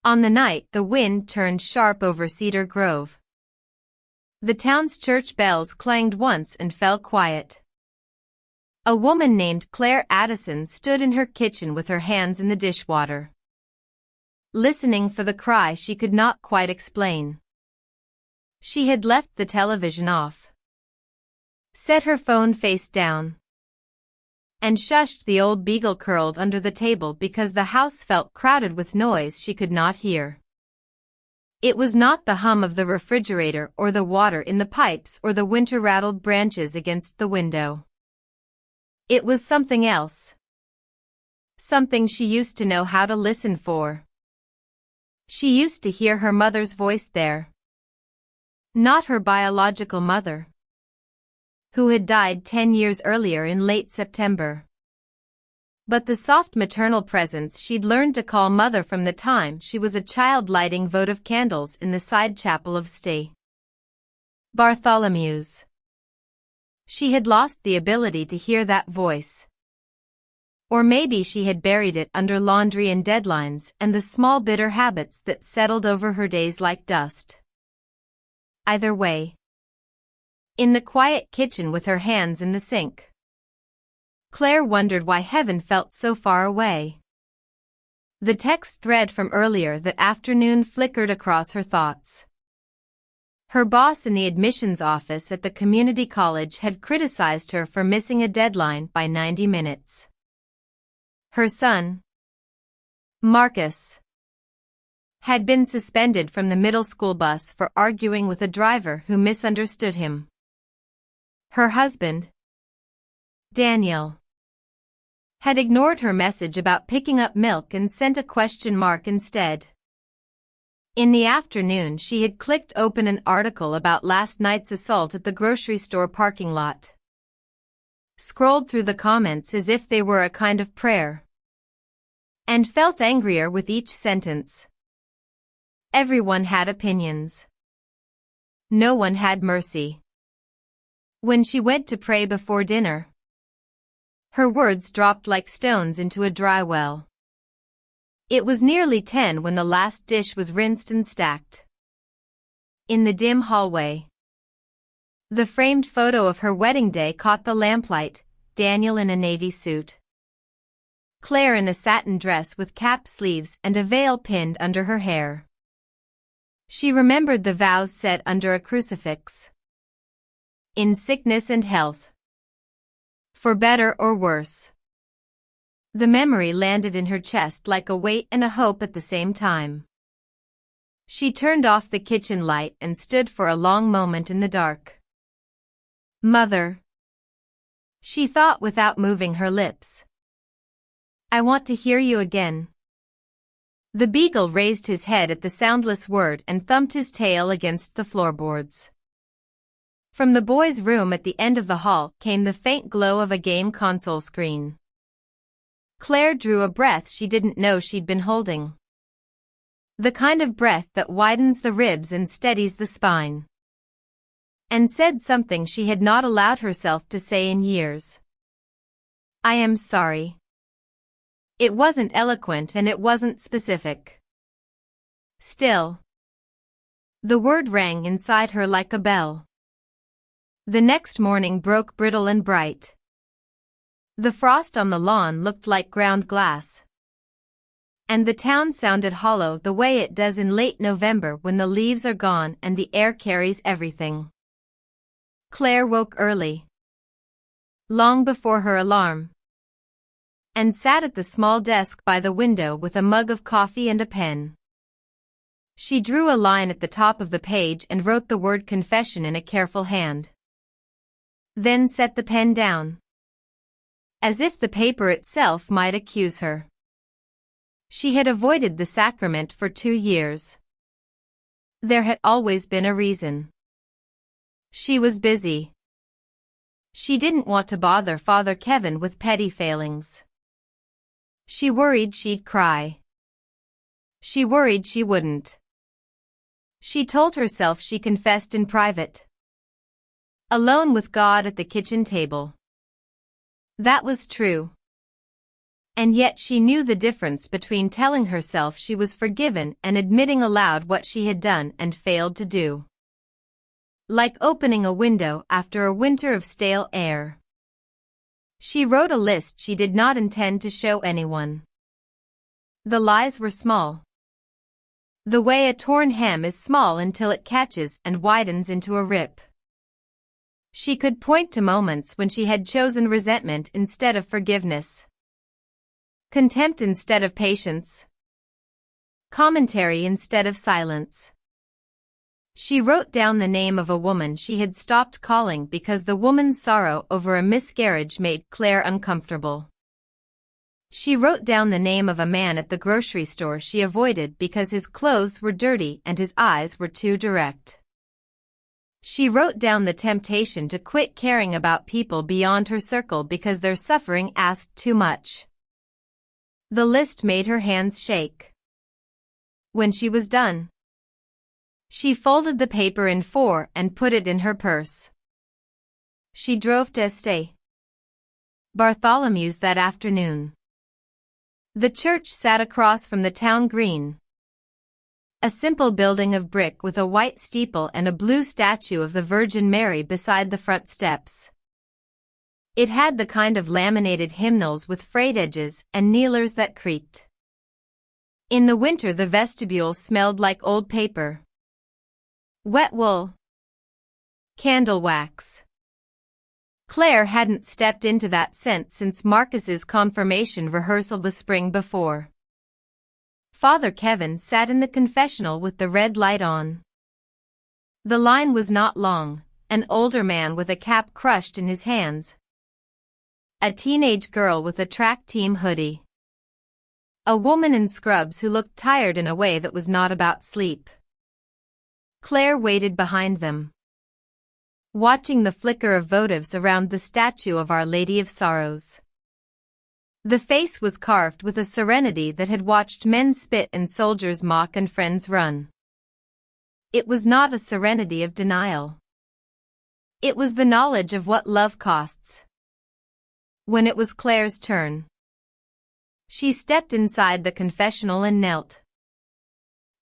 On the night the wind turned sharp over Cedar Grove. The town's church bells clanged once and fell quiet. A woman named Claire Addison stood in her kitchen with her hands in the dishwater, listening for the cry she could not quite explain. She had left the television off, set her phone face down, and shushed the old beagle curled under the table because the house felt crowded with noise she could not hear. It was not the hum of the refrigerator or the water in the pipes or the winter-rattled branches against the window. It was something else. Something she used to know how to listen for. She used to hear her mother's voice there. Not her biological mother, who had died 10 years earlier in late September, but the soft maternal presence she'd learned to call mother from the time she was a child, lighting votive candles in the side chapel of St. Bartholomew's. She had lost the ability to hear that voice. Or maybe she had buried it under laundry and deadlines and the small bitter habits that settled over her days like dust. Either way, in the quiet kitchen with her hands in the sink, Claire wondered why heaven felt so far away. The text thread from earlier that afternoon flickered across her thoughts. Her boss in the admissions office at the community college had criticized her for missing a deadline by 90 minutes. Her son, Marcus, had been suspended from the middle school bus for arguing with a driver who misunderstood him. Her husband, Daniel, had ignored her message about picking up milk and sent a question mark instead. In the afternoon she had clicked open an article about last night's assault at the grocery store parking lot, scrolled through the comments as if they were a kind of prayer, and felt angrier with each sentence. Everyone had opinions. No one had mercy. When she went to pray before dinner, her words dropped like stones into a dry well. It was nearly 10 when the last dish was rinsed and stacked. In the dim hallway, the framed photo of her wedding day caught the lamplight, Daniel in a navy suit, Claire in a satin dress with cap sleeves and a veil pinned under her hair. She remembered the vows set under a crucifix. In sickness and health, for better or worse. The memory landed in her chest like a weight and a hope at the same time. She turned off the kitchen light and stood for a long moment in the dark. Mother, she thought without moving her lips. I want to hear you again. The beagle raised his head at the soundless word and thumped his tail against the floorboards. From the boys' room at the end of the hall came the faint glow of a game console screen. Claire drew a breath she didn't know she'd been holding. The kind of breath that widens the ribs and steadies the spine. And said something she had not allowed herself to say in years. I am sorry. It wasn't eloquent and it wasn't specific. Still, the word rang inside her like a bell. The next morning broke brittle and bright. The frost on the lawn looked like ground glass. And the town sounded hollow the way it does in late November when the leaves are gone and the air carries everything. Claire woke early, long before her alarm, and sat at the small desk by the window with a mug of coffee and a pen. She drew a line at the top of the page and wrote the word confession in a careful hand. Then set the pen down, as if the paper itself might accuse her. She had avoided the sacrament for 2 years. There had always been a reason. She was busy. She didn't want to bother Father Kevin with petty failings. She worried she'd cry. She worried she wouldn't. She told herself she confessed in private, alone with God at the kitchen table. That was true. And yet she knew the difference between telling herself she was forgiven and admitting aloud what she had done and failed to do. Like opening a window after a winter of stale air. She wrote a list she did not intend to show anyone. The lies were small. The way a torn hem is small until it catches and widens into a rip. She could point to moments when she had chosen resentment instead of forgiveness. Contempt instead of patience. Commentary instead of silence. She wrote down the name of a woman she had stopped calling because the woman's sorrow over a miscarriage made Claire uncomfortable. She wrote down the name of a man at the grocery store she avoided because his clothes were dirty and his eyes were too direct. She wrote down the temptation to quit caring about people beyond her circle because their suffering asked too much. The list made her hands shake. When she was done, she folded the paper in four and put it in her purse. She drove to St. Bartholomew's that afternoon. The church sat across from the town green. A simple building of brick with a white steeple and a blue statue of the Virgin Mary beside the front steps. It had the kind of laminated hymnals with frayed edges and kneelers that creaked. In the winter the vestibule smelled like old paper. Wet wool. Candle wax. Claire hadn't stepped into that scent since Marcus's confirmation rehearsal the spring before. Father Kevin sat in the confessional with the red light on. The line was not long, an older man with a cap crushed in his hands. A teenage girl with a track team hoodie. A woman in scrubs who looked tired in a way that was not about sleep. Claire waited behind them, watching the flicker of votives around the statue of Our Lady of Sorrows. The face was carved with a serenity that had watched men spit and soldiers mock and friends run. It was not a serenity of denial. It was the knowledge of what love costs. When it was Claire's turn, she stepped inside the confessional and knelt.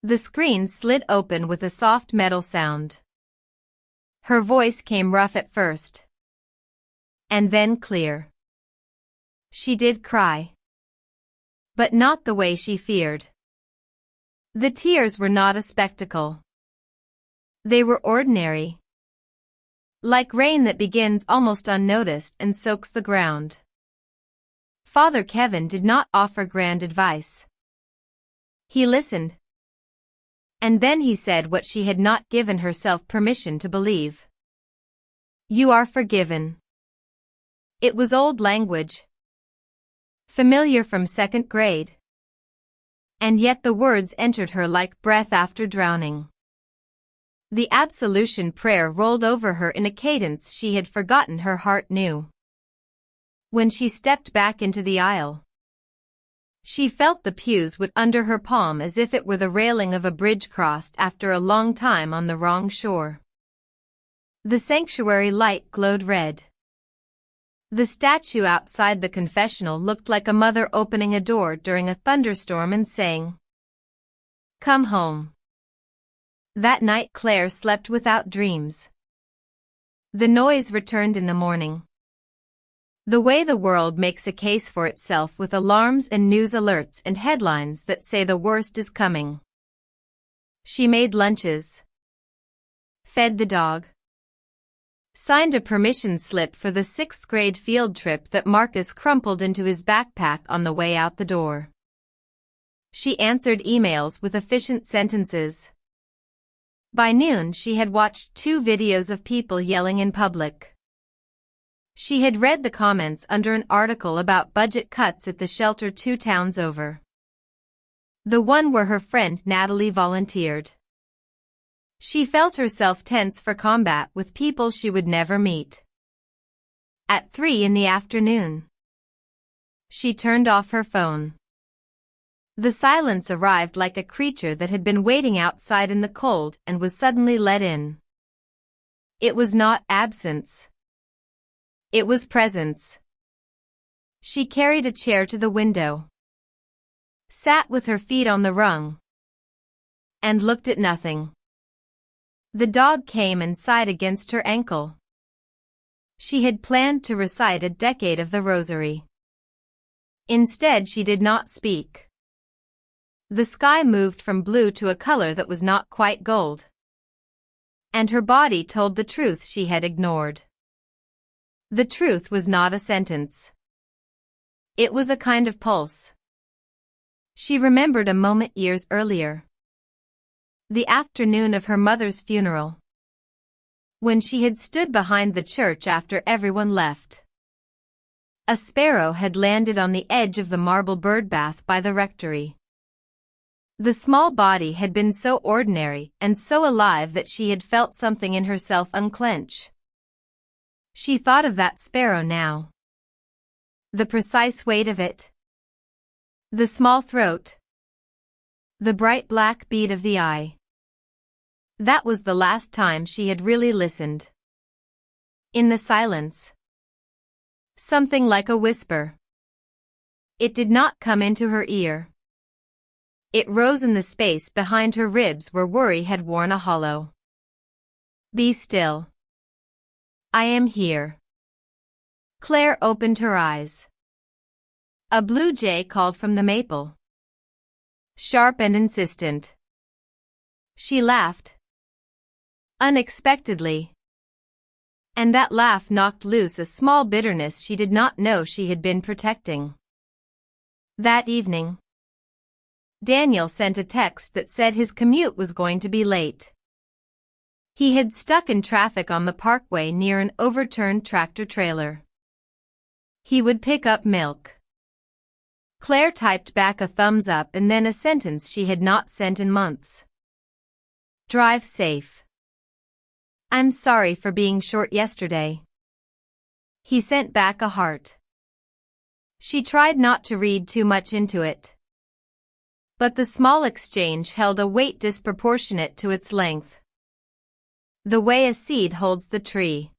The screen slid open with a soft metal sound. Her voice came rough at first, and then clear. She did cry, but not the way she feared. The tears were not a spectacle. They were ordinary. Like rain that begins almost unnoticed and soaks the ground. Father Kevin did not offer grand advice. He listened. And then he said what she had not given herself permission to believe. You are forgiven. It was old language. Familiar from second grade. And yet the words entered her like breath after drowning. The absolution prayer rolled over her in a cadence she had forgotten her heart knew. When she stepped back into the aisle, she felt the pews would under her palm as if it were the railing of a bridge crossed after a long time on the wrong shore. The sanctuary light glowed red. The statue outside the confessional looked like a mother opening a door during a thunderstorm and saying, "Come home." That night Claire slept without dreams. The noise returned in the morning. The way the world makes a case for itself with alarms and news alerts and headlines that say the worst is coming. She made lunches, fed the dog, signed a permission slip for the 6th grade field trip that Marcus crumpled into his backpack on the way out the door. She answered emails with efficient sentences. By noon she had watched 2 videos of people yelling in public. She had read the comments under an article about budget cuts at the shelter 2 towns over. The one where her friend Natalie volunteered. She felt herself tense for combat with people she would never meet. At 3 in the afternoon, she turned off her phone. The silence arrived like a creature that had been waiting outside in the cold and was suddenly let in. It was not absence. It was presence. She carried a chair to the window, sat with her feet on the rung, and looked at nothing. The dog came and sighed against her ankle. She had planned to recite a decade of the rosary. Instead, she did not speak. The sky moved from blue to a color that was not quite gold, and her body told the truth she had ignored. The truth was not a sentence. It was a kind of pulse. She remembered a moment years earlier. The afternoon of her mother's funeral, when she had stood behind the church after everyone left. A sparrow had landed on the edge of the marble birdbath by the rectory. The small body had been so ordinary and so alive that she had felt something in herself unclench. She thought of that sparrow now. The precise weight of it. The small throat. The bright black bead of the eye. That was the last time she had really listened. In the silence. Something like a whisper. It did not come into her ear. It rose in the space behind her ribs where worry had worn a hollow. Be still. I am here. Claire opened her eyes. A blue jay called from the maple. Sharp and insistent. She laughed. Unexpectedly. And that laugh knocked loose a small bitterness she did not know she had been protecting. That evening, Daniel sent a text that said his commute was going to be late. He had stuck in traffic on the parkway near an overturned tractor-trailer. He would pick up milk. Claire typed back a thumbs up and then a sentence she had not sent in months. Drive safe. I'm sorry for being short yesterday. He sent back a heart. She tried not to read too much into it. But the small exchange held a weight disproportionate to its length. The way a seed holds the tree.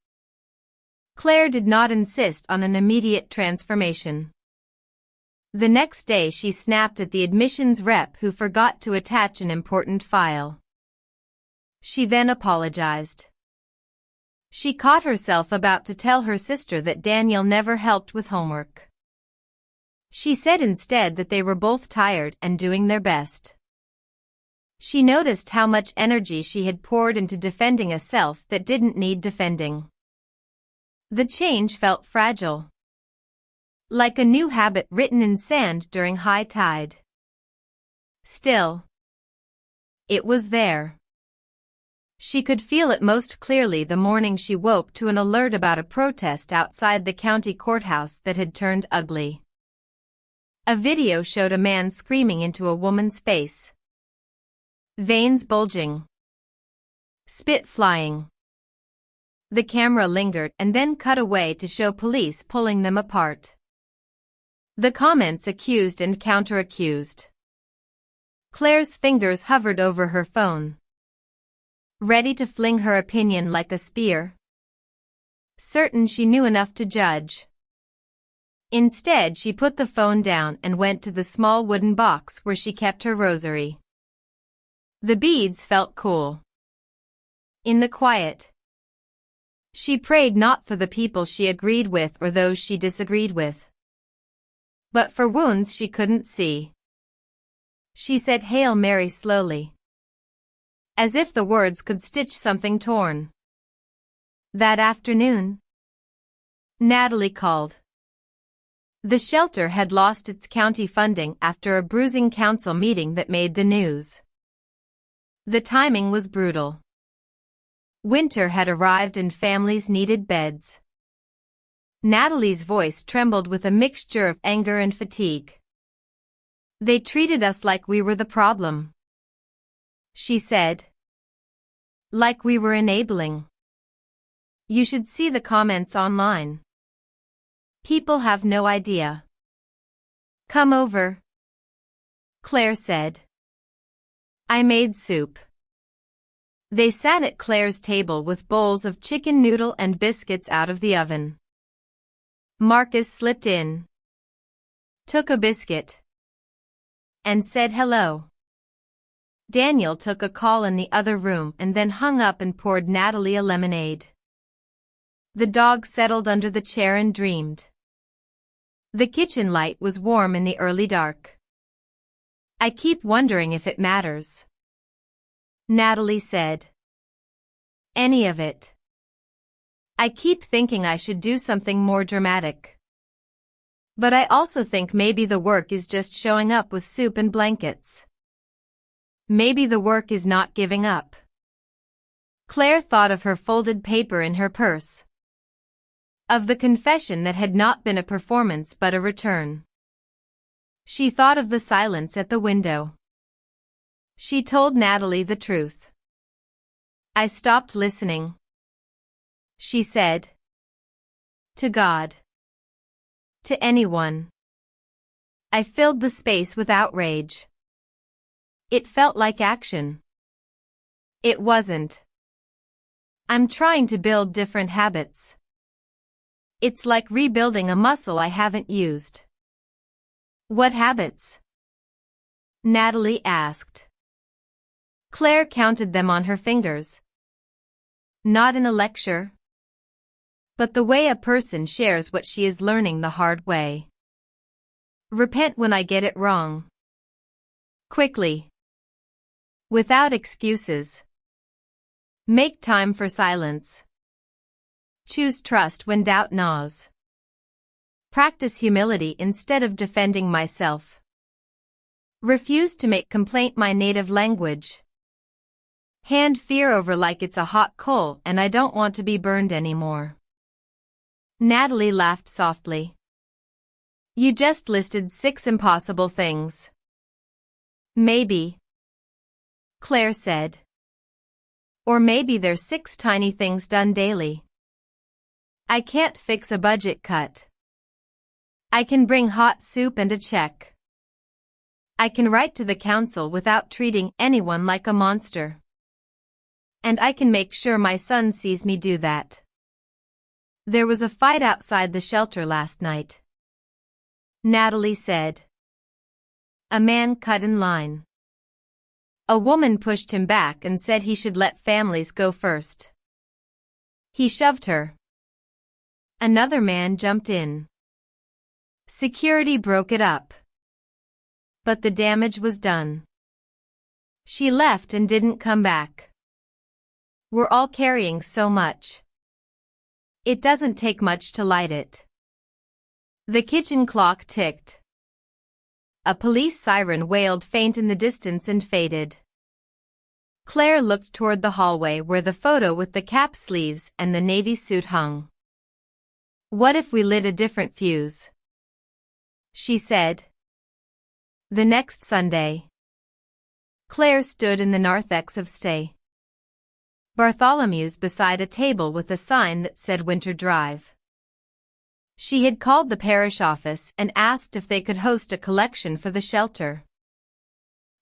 Claire did not insist on an immediate transformation. The next day she snapped at the admissions rep who forgot to attach an important file. She then apologized. She caught herself about to tell her sister that Daniel never helped with homework. She said instead that they were both tired and doing their best. She noticed how much energy she had poured into defending a self that didn't need defending. The change felt fragile. Like a new habit written in sand during high tide. Still, it was there. She could feel it most clearly the morning she woke to an alert about a protest outside the county courthouse that had turned ugly. A video showed a man screaming into a woman's face. Veins bulging. Spit flying. The camera lingered and then cut away to show police pulling them apart. The comments accused and counter-accused. Claire's fingers hovered over her phone, ready to fling her opinion like a spear. Certain she knew enough to judge. Instead, she put the phone down and went to the small wooden box where she kept her rosary. The beads felt cool. In the quiet, she prayed not for the people she agreed with or those she disagreed with, but for wounds she couldn't see. She said Hail Mary slowly, as if the words could stitch something torn. That afternoon, Natalie called. The shelter had lost its county funding after a bruising council meeting that made the news. The timing was brutal. Winter had arrived and families needed beds. Natalie's voice trembled with a mixture of anger and fatigue. They treated us like we were the problem, she said. Like we were enabling. You should see the comments online. People have no idea. Come over, Claire said. I made soup. They sat at Claire's table with bowls of chicken noodle and biscuits out of the oven. Marcus slipped in, took a biscuit, and said hello. Daniel took a call in the other room and then hung up and poured Natalie a lemonade. The dog settled under the chair and dreamed. The kitchen light was warm in the early dark. I keep wondering if it matters, Natalie said. Any of it. I keep thinking I should do something more dramatic. But I also think maybe the work is just showing up with soup and blankets. Maybe the work is not giving up. Claire thought of her folded paper in her purse. Of the confession that had not been a performance but a return. She thought of the silence at the window. She told Natalie the truth. I stopped listening, she said. To God. To anyone. I filled the space with outrage. It felt like action. It wasn't. I'm trying to build different habits. It's like rebuilding a muscle I haven't used. What habits? Natalie asked. Claire counted them on her fingers. Not in a lecture, but the way a person shares what she is learning the hard way. Repent when I get it wrong. Quickly. Without excuses. Make time for silence. Choose trust when doubt gnaws. Practice humility instead of defending myself. Refuse to make complaint my native language. Hand fear over like it's a hot coal and I don't want to be burned anymore. Natalie laughed softly. You just listed 6 impossible things. Maybe, Claire said. Or maybe they're 6 tiny things done daily. I can't fix a budget cut. I can bring hot soup and a check. I can write to the council without treating anyone like a monster. And I can make sure my son sees me do that. There was a fight outside the shelter last night, Natalie said. A man cut in line. A woman pushed him back and said he should let families go first. He shoved her. Another man jumped in. Security broke it up. But the damage was done. She left and didn't come back. We're all carrying so much. It doesn't take much to light it. The kitchen clock ticked. A police siren wailed faint in the distance and faded. Claire looked toward the hallway where the photo with the cap sleeves and the navy suit hung. What if we lit a different fuse? She said. The next Sunday. Claire stood in the narthex of Stay. Bartholomew's beside a table with a sign that said Winter Drive. She had called the parish office and asked if they could host a collection for the shelter.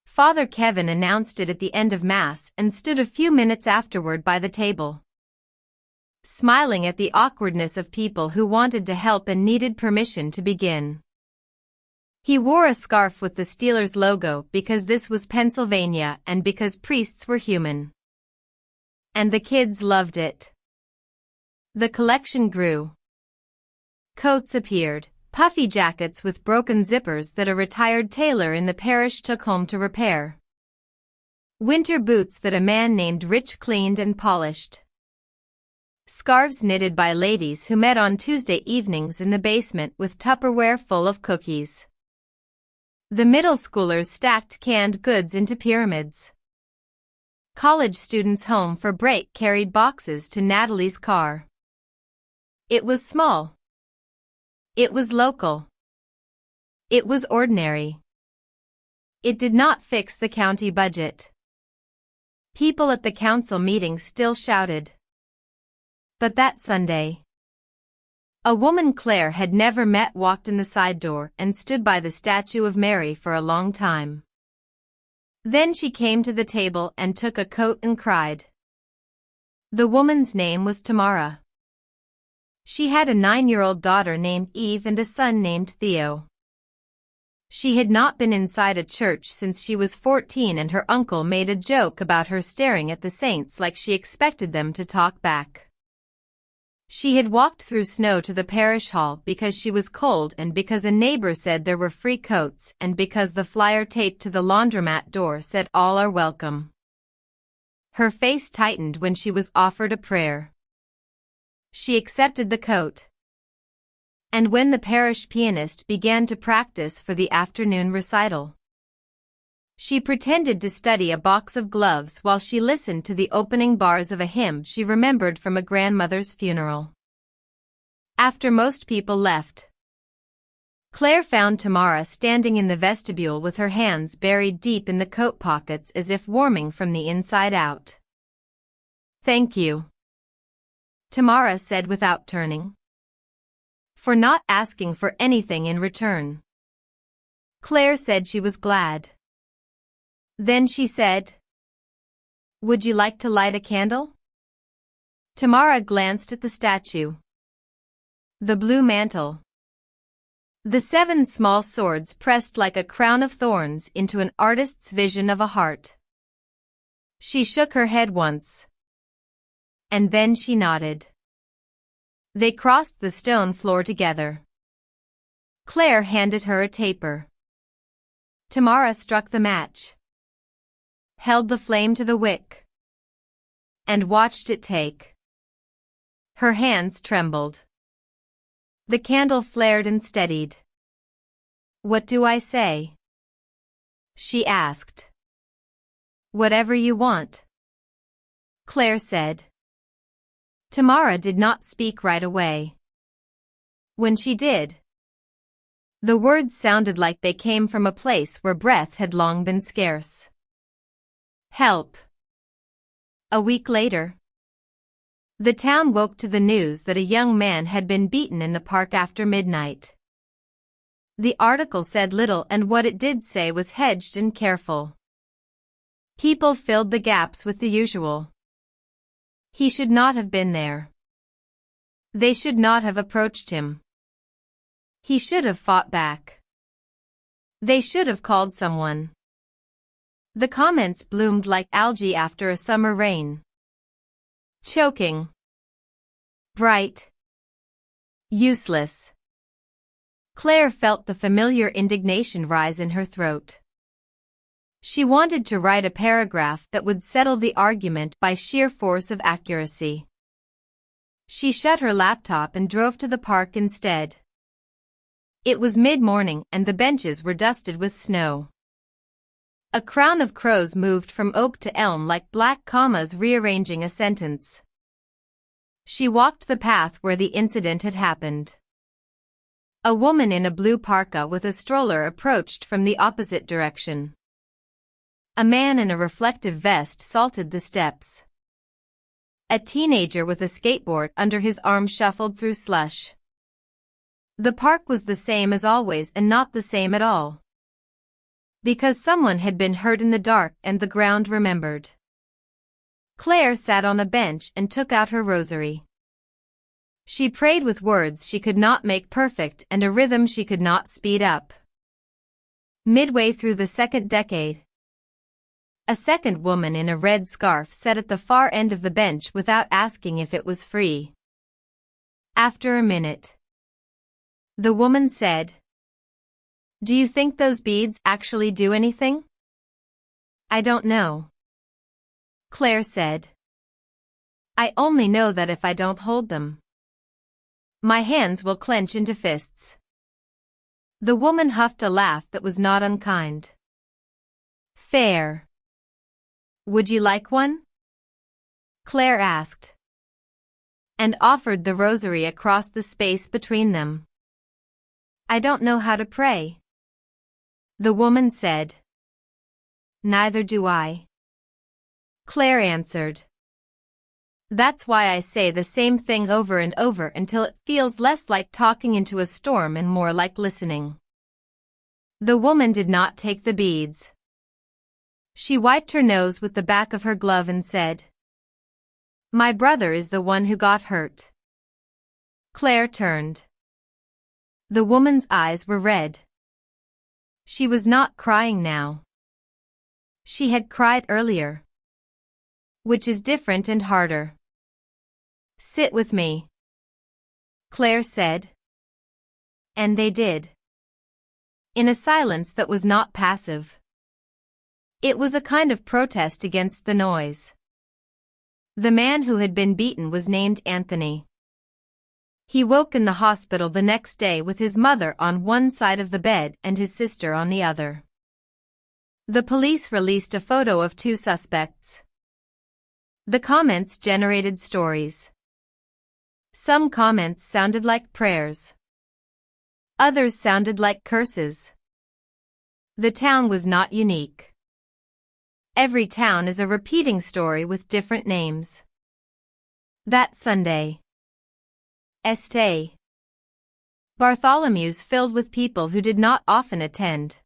Father Kevin announced it at the end of Mass and stood a few minutes afterward by the table, smiling at the awkwardness of people who wanted to help and needed permission to begin. He wore a scarf with the Steelers logo because this was Pennsylvania and because priests were human. And the kids loved it. The collection grew. Coats appeared, puffy jackets with broken zippers that a retired tailor in the parish took home to repair. Winter boots that a man named Rich cleaned and polished. Scarves knitted by ladies who met on Tuesday evenings in the basement with Tupperware full of cookies. The middle schoolers stacked canned goods into pyramids. College students home for break carried boxes to Natalie's car. It was small. It was local. It was ordinary. It did not fix the county budget. People at the council meeting still shouted. But that Sunday, a woman Claire had never met walked in the side door and stood by the statue of Mary for a long time. Then she came to the table and took a coat and cried. The woman's name was Tamara. She had a 9-year-old daughter named Eve and a son named Theo. She had not been inside a church since she was 14, and her uncle made a joke about her staring at the saints like she expected them to talk back. She had walked through snow to the parish hall because she was cold, and because a neighbor said there were free coats, and because the flyer taped to the laundromat door said all are welcome. Her face tightened when she was offered a prayer. She accepted the coat. And when the parish pianist began to practice for the afternoon recital, she pretended to study a box of gloves while she listened to the opening bars of a hymn she remembered from a grandmother's funeral. After most people left, Claire found Tamara standing in the vestibule with her hands buried deep in the coat pockets as if warming from the inside out. "Thank you," Tamara said without turning, "for not asking for anything in return." Claire said she was glad. Then she said, "Would you like to light a candle?" Tamara glanced at the statue, the blue mantle, the 7 small swords pressed like a crown of thorns into an artist's vision of a heart. She shook her head once, and then she nodded. They crossed the stone floor together. Claire handed her a taper. Tamara struck the match, held the flame to the wick, and watched it take. Her hands trembled. The candle flared and steadied. "What do I say?" she asked. "Whatever you want," Claire said. Tamara did not speak right away. When she did, the words sounded like they came from a place where breath had long been scarce. "Help." A week later, the town woke to the news that a young man had been beaten in the park after midnight. The article said little, and what it did say was hedged and careful. People filled the gaps with the usual. He should not have been there. They should not have approached him. He should have fought back. They should have called someone. The comments bloomed like algae after a summer rain. Choking. Bright. Useless. Claire felt the familiar indignation rise in her throat. She wanted to write a paragraph that would settle the argument by sheer force of accuracy. She shut her laptop and drove to the park instead. It was mid-morning and the benches were dusted with snow. A crown of crows moved from oak to elm like black commas rearranging a sentence. She walked the path where the incident had happened. A woman in a blue parka with a stroller approached from the opposite direction. A man in a reflective vest salted the steps. A teenager with a skateboard under his arm shuffled through slush. The park was the same as always and not the same at all. Because someone had been hurt in the dark and the ground remembered. Claire sat on a bench and took out her rosary. She prayed with words she could not make perfect and a rhythm she could not speed up. Midway through the second decade, a second woman in a red scarf sat at the far end of the bench without asking if it was free. After a minute, the woman said, "Do you think those beads actually do anything?" "I don't know," Claire said. "I only know that if I don't hold them, my hands will clench into fists." The woman huffed a laugh that was not unkind. "Fair. Would you like one?" Claire asked, and offered the rosary across the space between them. "I don't know how to pray," the woman said. "Neither do I," Claire answered. "That's why I say the same thing over and over until it feels less like talking into a storm and more like listening." The woman did not take the beads. She wiped her nose with the back of her glove and said, "My brother is the one who got hurt." Claire turned. The woman's eyes were red. She was not crying now. She had cried earlier. Which is different and harder. "Sit with me," Claire said. And they did. In a silence that was not passive. It was a kind of protest against the noise. The man who had been beaten was named Anthony. He woke in the hospital the next day with his mother on one side of the bed and his sister on the other. The police released a photo of two suspects. The comments generated stories. Some comments sounded like prayers. Others sounded like curses. The town was not unique. Every town is a repeating story with different names. That Sunday, St. Bartholomew's filled with people who did not often attend.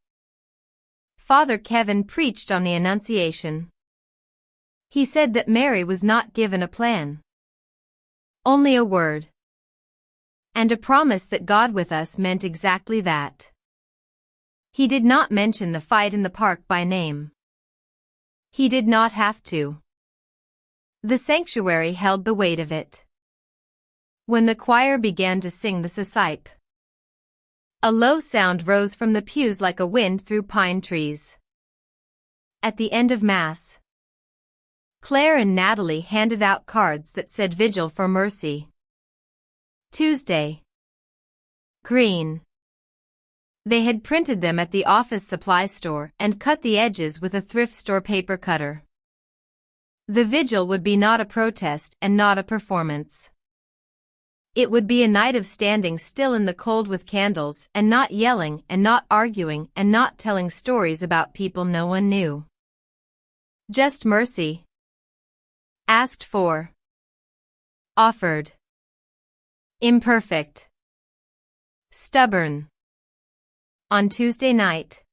Father Kevin preached on the Annunciation. He said that Mary was not given a plan. Only a word. And a promise that God with us meant exactly that. He did not mention the fight in the park by name. He did not have to. The sanctuary held the weight of it. When the choir began to sing the Socipe, a low sound rose from the pews like a wind through pine trees. At the end of Mass, Claire and Natalie handed out cards that said Vigil for Mercy. Tuesday. Green. They had printed them at the office supply store and cut the edges with a thrift store paper cutter. The vigil would be not a protest and not a performance. It would be a night of standing still in the cold with candles and not yelling and not arguing and not telling stories about people no one knew. Just mercy. Asked for. Offered. Imperfect. Stubborn. On Tuesday night,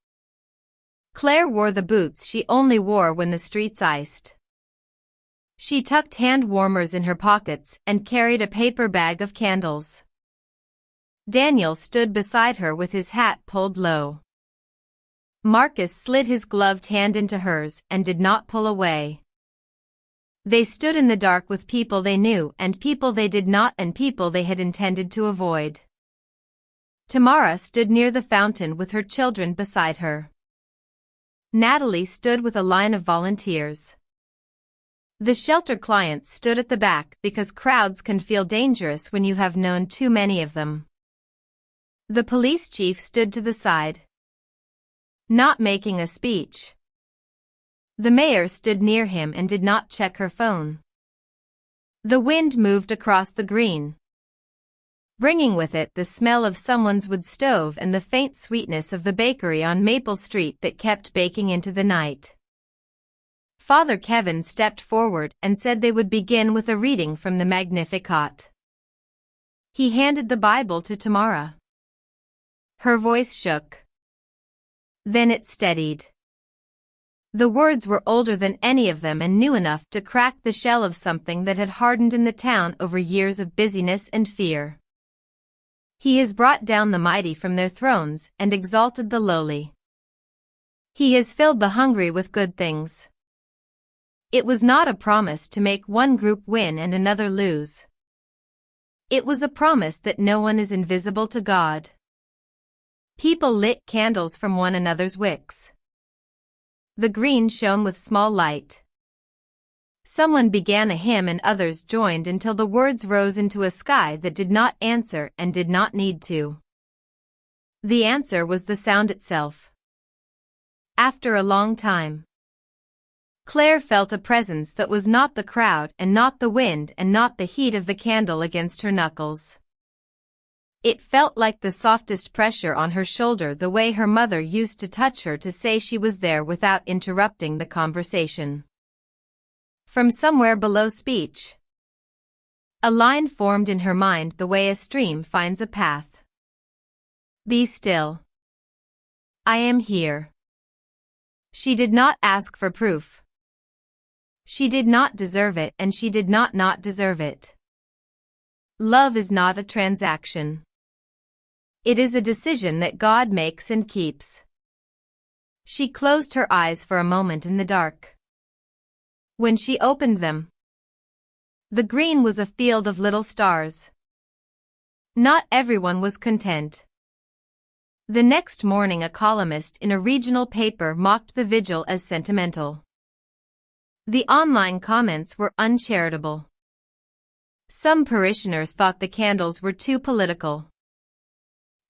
Claire wore the boots she only wore when the streets iced. She tucked hand warmers in her pockets and carried a paper bag of candles. Daniel stood beside her with his hat pulled low. Marcus slid his gloved hand into hers and did not pull away. They stood in the dark with people they knew and people they did not and people they had intended to avoid. Tamara stood near the fountain with her children beside her. Natalie stood with a line of volunteers. The shelter clients stood at the back because crowds can feel dangerous when you have known too many of them. The police chief stood to the side, not making a speech. The mayor stood near him and did not check her phone. The wind moved across the green, bringing with it the smell of someone's wood stove and the faint sweetness of the bakery on Maple Street that kept baking into the night. Father Kevin stepped forward and said they would begin with a reading from the Magnificat. He handed the Bible to Tamara. Her voice shook. Then it steadied. The words were older than any of them and new enough to crack the shell of something that had hardened in the town over years of busyness and fear. He has brought down the mighty from their thrones and exalted the lowly. He has filled the hungry with good things. It was not a promise to make one group win and another lose. It was a promise that no one is invisible to God. People lit candles from one another's wicks. The green shone with small light. Someone began a hymn and others joined until the words rose into a sky that did not answer and did not need to. The answer was the sound itself. After a long time, Claire felt a presence that was not the crowd and not the wind and not the heat of the candle against her knuckles. It felt like the softest pressure on her shoulder, the way her mother used to touch her to say she was there without interrupting the conversation. From somewhere below speech, a line formed in her mind the way a stream finds a path. Be still. I am here. She did not ask for proof. She did not deserve it and she did not deserve it. Love is not a transaction. It is a decision that God makes and keeps. She closed her eyes for a moment in the dark. When she opened them, the green was a field of little stars. Not everyone was content. The next morning a columnist in a regional paper mocked the vigil as sentimental. The online comments were uncharitable. Some parishioners thought the candles were too political.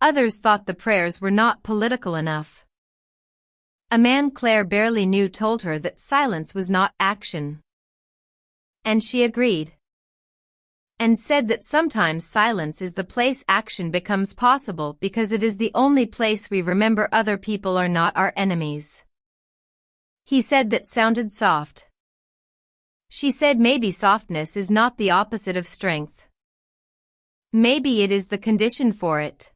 Others thought the prayers were not political enough. A man Claire barely knew told her that silence was not action. And she agreed. And said that sometimes silence is the place action becomes possible because it is the only place we remember other people are not our enemies. He said that sounded soft. She said maybe softness is not the opposite of strength. Maybe it is the condition for it.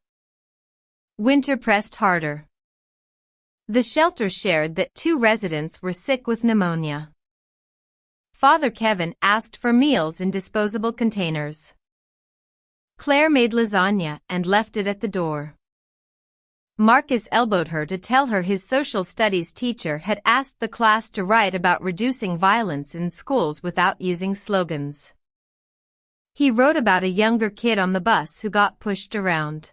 Winter pressed harder. The shelter shared that 2 residents were sick with pneumonia. Father Kevin asked for meals in disposable containers. Claire made lasagna and left it at the door. Marcus elbowed her to tell her his social studies teacher had asked the class to write about reducing violence in schools without using slogans. He wrote about a younger kid on the bus who got pushed around.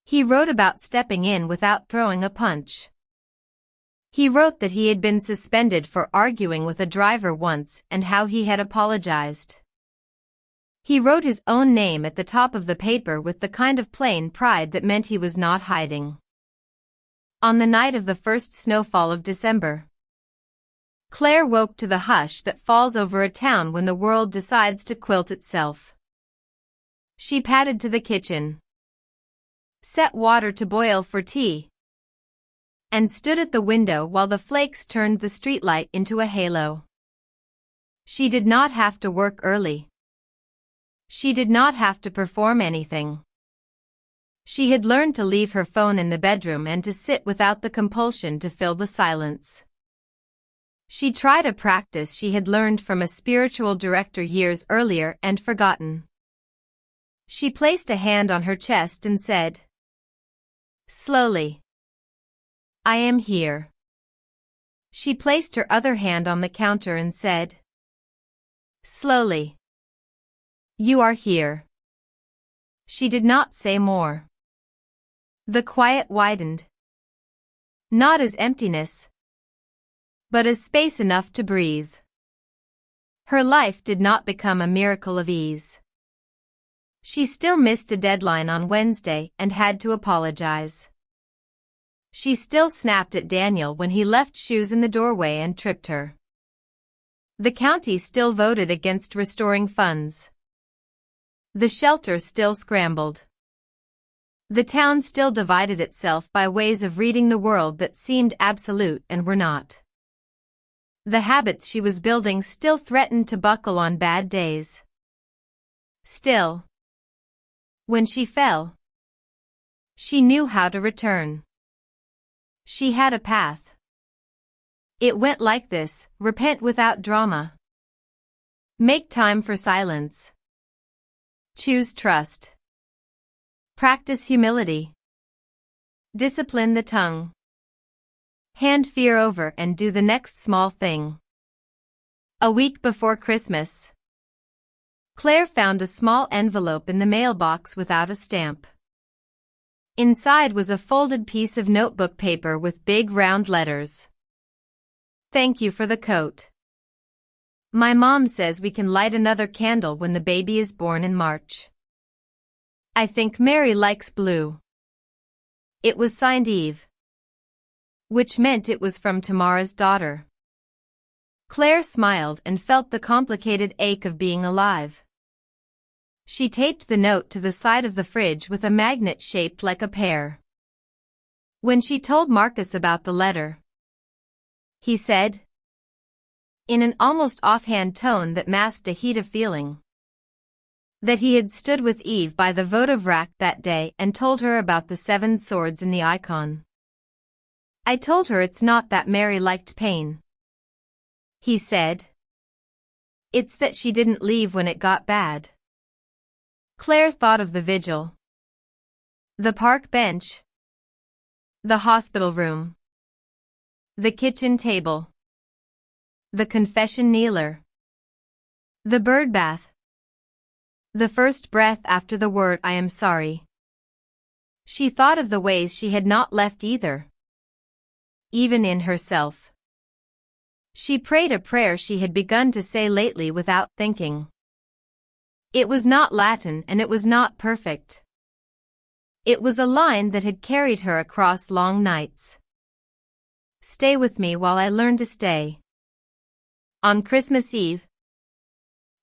He wrote about stepping in without throwing a punch. He wrote that he had been suspended for arguing with a driver once and how he had apologized. He wrote his own name at the top of the paper with the kind of plain pride that meant he was not hiding. On the night of the first snowfall of December, Claire woke to the hush that falls over a town when the world decides to quilt itself. She padded to the kitchen, set water to boil for tea, and stood at the window while the flakes turned the streetlight into a halo. She did not have to work early. She did not have to perform anything. She had learned to leave her phone in the bedroom and to sit without the compulsion to fill the silence. She tried a practice she had learned from a spiritual director years earlier and forgotten. She placed a hand on her chest and said, slowly, I am here. She placed her other hand on the counter and said, slowly, you are here. She did not say more. The quiet widened. Not as emptiness, but as space enough to breathe. Her life did not become a miracle of ease. She still missed a deadline on Wednesday and had to apologize. She still snapped at Daniel when he left shoes in the doorway and tripped her. The county still voted against restoring funds. The shelter still scrambled. The town still divided itself by ways of reading the world that seemed absolute and were not. The habits she was building still threatened to buckle on bad days. Still, when she fell, she knew how to return. She had a path. It went like this: repent without drama. Make time for silence. Choose trust. Practice humility. Discipline the tongue. Hand fear over and do the next small thing. A week before Christmas, Claire found a small envelope in the mailbox without a stamp. Inside was a folded piece of notebook paper with big round letters. Thank you for the coat. My mom says we can light another candle when the baby is born in March. I think Mary likes blue. It was signed Eve, which meant it was from Tamara's daughter. Claire smiled and felt the complicated ache of being alive. She taped the note to the side of the fridge with a magnet shaped like a pear. When she told Marcus about the letter, he said, in an almost offhand tone that masked a heat of feeling, that he had stood with Eve by the votive rack that day and told her about the 7 swords in the icon. I told her it's not that Mary liked pain, he said. It's that she didn't leave when it got bad. Claire thought of the vigil, the park bench, the hospital room, The kitchen table. The confession kneeler. The bird bath. The first breath after the word I am sorry. She thought of the ways she had not left either, even in herself. She prayed a prayer she had begun to say lately without thinking. It was not Latin and it was not perfect. It was a line that had carried her across long nights. Stay with me while I learn to stay. On Christmas Eve,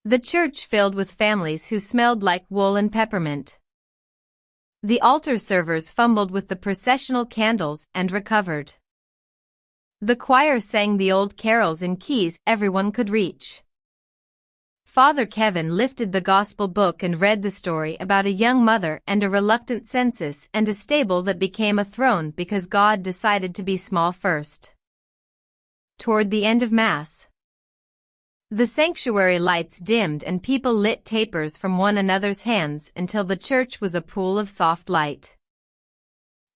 the church filled with families who smelled like wool and peppermint. The altar servers fumbled with the processional candles and recovered. The choir sang the old carols in keys everyone could reach. Father Kevin lifted the gospel book and read the story about a young mother and a reluctant census and a stable that became a throne because God decided to be small first. Toward the end of Mass, the sanctuary lights dimmed and people lit tapers from one another's hands until the church was a pool of soft light.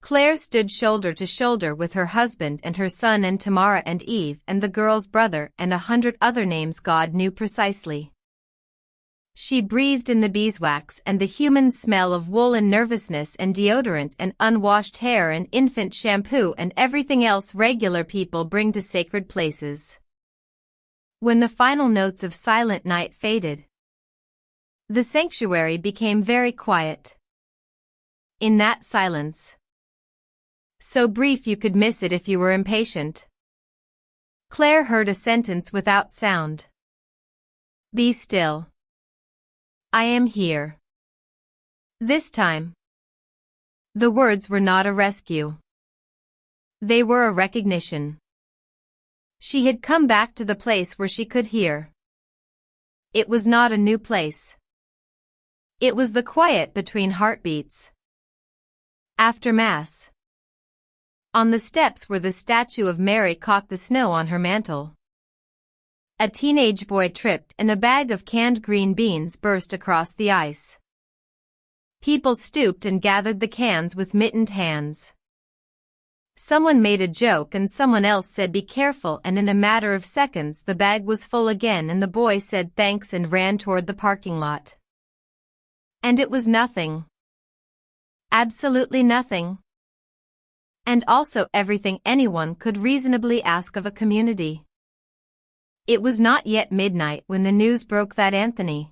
Claire stood shoulder to shoulder with her husband and her son and Tamara and Eve and the girl's brother and 100 other names God knew precisely. She breathed in the beeswax and the human smell of wool and nervousness and deodorant and unwashed hair and infant shampoo and everything else regular people bring to sacred places. When the final notes of Silent Night faded, the sanctuary became very quiet. In that silence, so brief you could miss it if you were impatient, Claire heard a sentence without sound. Be still. I am here. This time, the words were not a rescue. They were a recognition. She had come back to the place where she could hear. It was not a new place. It was the quiet between heartbeats. After Mass, on the steps where the statue of Mary caught the snow on her mantle, a teenage boy tripped and a bag of canned green beans burst across the ice. People stooped and gathered the cans with mittened hands. Someone made a joke and someone else said be careful, and in a matter of seconds the bag was full again and the boy said thanks and ran toward the parking lot. And it was nothing. Absolutely nothing. And also everything anyone could reasonably ask of a community. It was not yet midnight when the news broke that Anthony,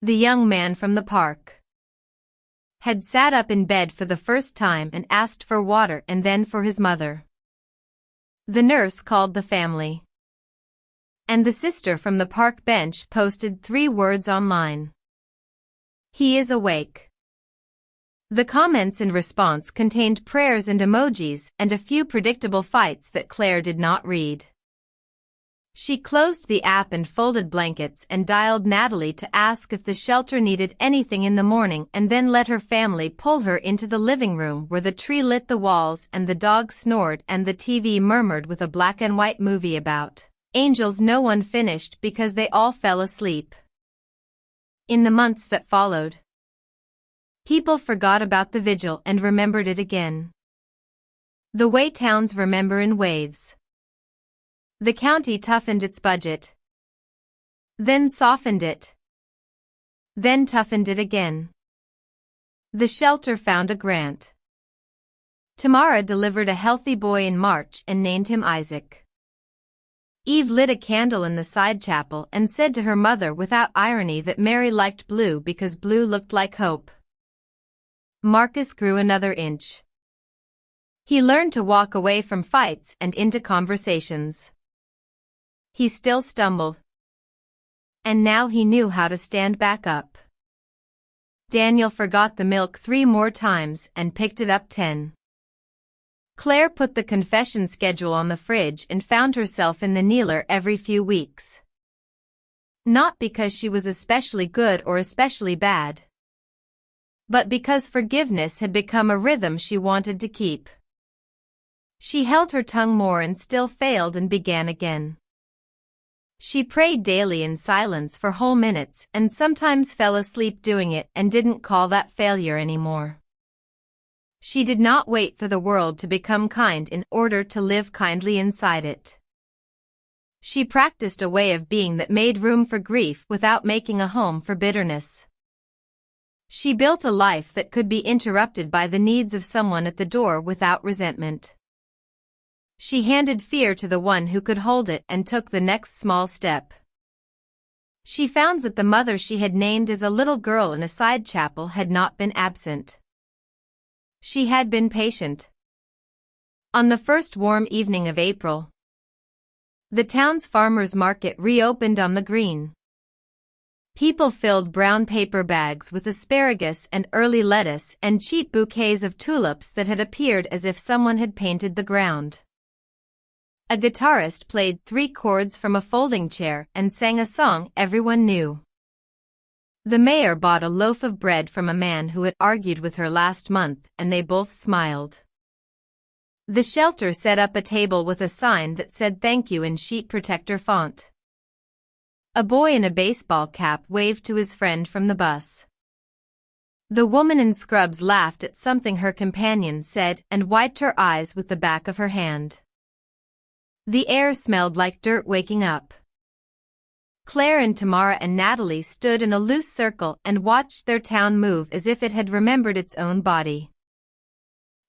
the young man from the park, had sat up in bed for the first time and asked for water and then for his mother. The nurse called the family, and the sister from the park bench posted 3 words online. He is awake. The comments in response contained prayers and emojis and a few predictable fights that Claire did not read. She closed the app and folded blankets and dialed Natalie to ask if the shelter needed anything in the morning and then let her family pull her into the living room where the tree lit the walls and the dog snored and the TV murmured with a black and white movie about angels no one finished because they all fell asleep. In the months that followed, people forgot about the vigil and remembered it again. The way towns remember in waves. The county toughened its budget, then softened it, then toughened it again. The shelter found a grant. Tamara delivered a healthy boy in March and named him Isaac. Eve lit a candle in the side chapel and said to her mother without irony that Mary liked blue because blue looked like hope. Marcus grew another inch. He learned to walk away from fights and into conversations. He still stumbled. And now he knew how to stand back up. Daniel forgot the milk 3 more times and picked it up 10. Claire put the confession schedule on the fridge and found herself in the kneeler every few weeks. Not because she was especially good or especially bad, but because forgiveness had become a rhythm she wanted to keep. She held her tongue more and still failed and began again. She prayed daily in silence for whole minutes and sometimes fell asleep doing it and didn't call that failure anymore. She did not wait for the world to become kind in order to live kindly inside it. She practiced a way of being that made room for grief without making a home for bitterness. She built a life that could be interrupted by the needs of someone at the door without resentment. She handed fear to the one who could hold it and took the next small step. She found that the mother she had named as a little girl in a side chapel had not been absent. She had been patient. On the first warm evening of April, the town's farmers' market reopened on the green. People filled brown paper bags with asparagus and early lettuce and cheap bouquets of tulips that had appeared as if someone had painted the ground. A guitarist played 3 chords from a folding chair and sang a song everyone knew. The mayor bought a loaf of bread from a man who had argued with her last month, and they both smiled. The shelter set up a table with a sign that said thank you in sheet protector font. A boy in a baseball cap waved to his friend from the bus. The woman in scrubs laughed at something her companion said and wiped her eyes with the back of her hand. The air smelled like dirt waking up. Claire and Tamara and Natalie stood in a loose circle and watched their town move as if it had remembered its own body.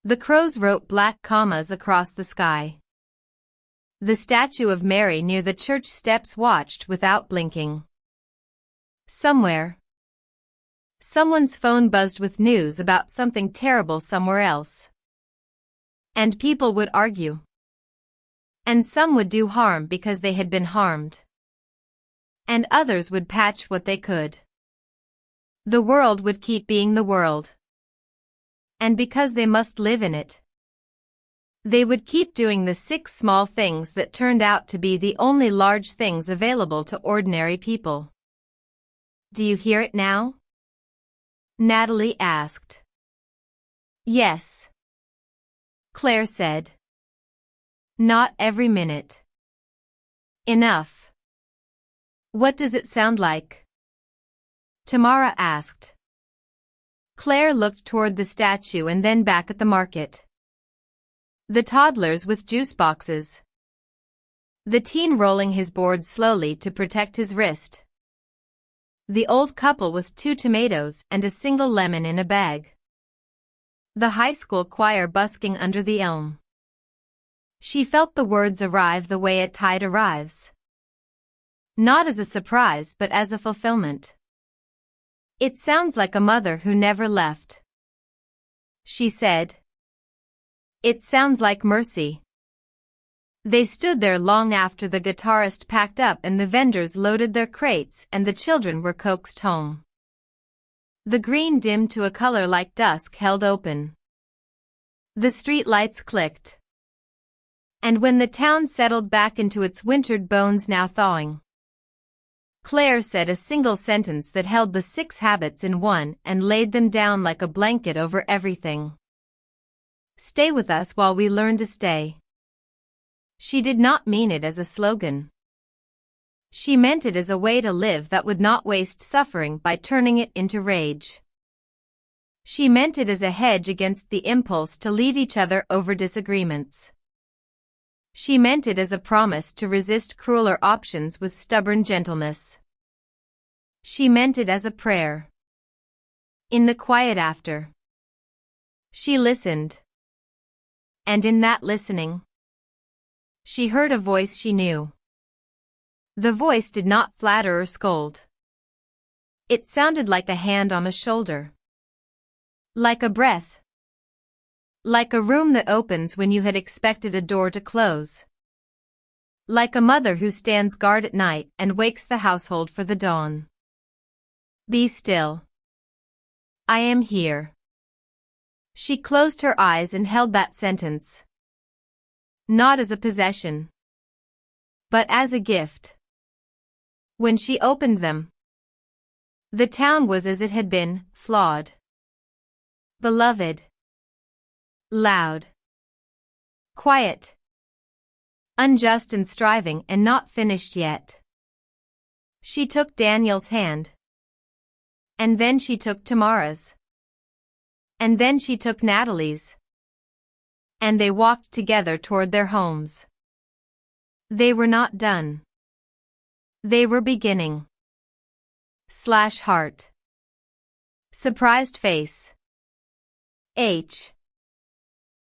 The crows wrote black commas across the sky. The statue of Mary near the church steps watched without blinking. Somewhere, someone's phone buzzed with news about something terrible somewhere else. And people would argue. And some would do harm because they had been harmed. And others would patch what they could. The world would keep being the world. And because they must live in it, they would keep doing the 6 small things that turned out to be the only large things available to ordinary people. Do you hear it now? Natalie asked. Yes, Claire said. Not every minute. Enough. What does it sound like? Tamara asked. Claire looked toward the statue and then back at the market. The toddlers with juice boxes. The teen rolling his board slowly to protect his wrist. The old couple with 2 tomatoes and a single lemon in a bag. The high school choir busking under the elm. She felt the words arrive the way a tide arrives. Not as a surprise but as a fulfillment. It sounds like a mother who never left. She said. It sounds like mercy. They stood there long after the guitarist packed up and the vendors loaded their crates and the children were coaxed home. The green dimmed to a color like dusk held open. The street lights clicked. And when the town settled back into its wintered bones now thawing, Claire said a single sentence that held the 6 habits in one and laid them down like a blanket over everything. Stay with us while we learn to stay. She did not mean it as a slogan. She meant it as a way to live that would not waste suffering by turning it into rage. She meant it as a hedge against the impulse to leave each other over disagreements. She meant it as a promise to resist crueler options with stubborn gentleness. She meant it as a prayer. In the quiet after, she listened. And in that listening, she heard a voice she knew. The voice did not flatter or scold. It sounded like a hand on a shoulder. Like a breath. Like a room that opens when you had expected a door to close. Like a mother who stands guard at night and wakes the household for the dawn. Be still. I am here. She closed her eyes and held that sentence. Not as a possession, but as a gift. When she opened them, the town was as it had been, flawed. Beloved. Loud. Quiet. Unjust and striving and not finished yet. She took Daniel's hand. And then she took Tamara's. And then she took Natalie's. And they walked together toward their homes. They were not done. They were beginning. / heart. Surprised face. H.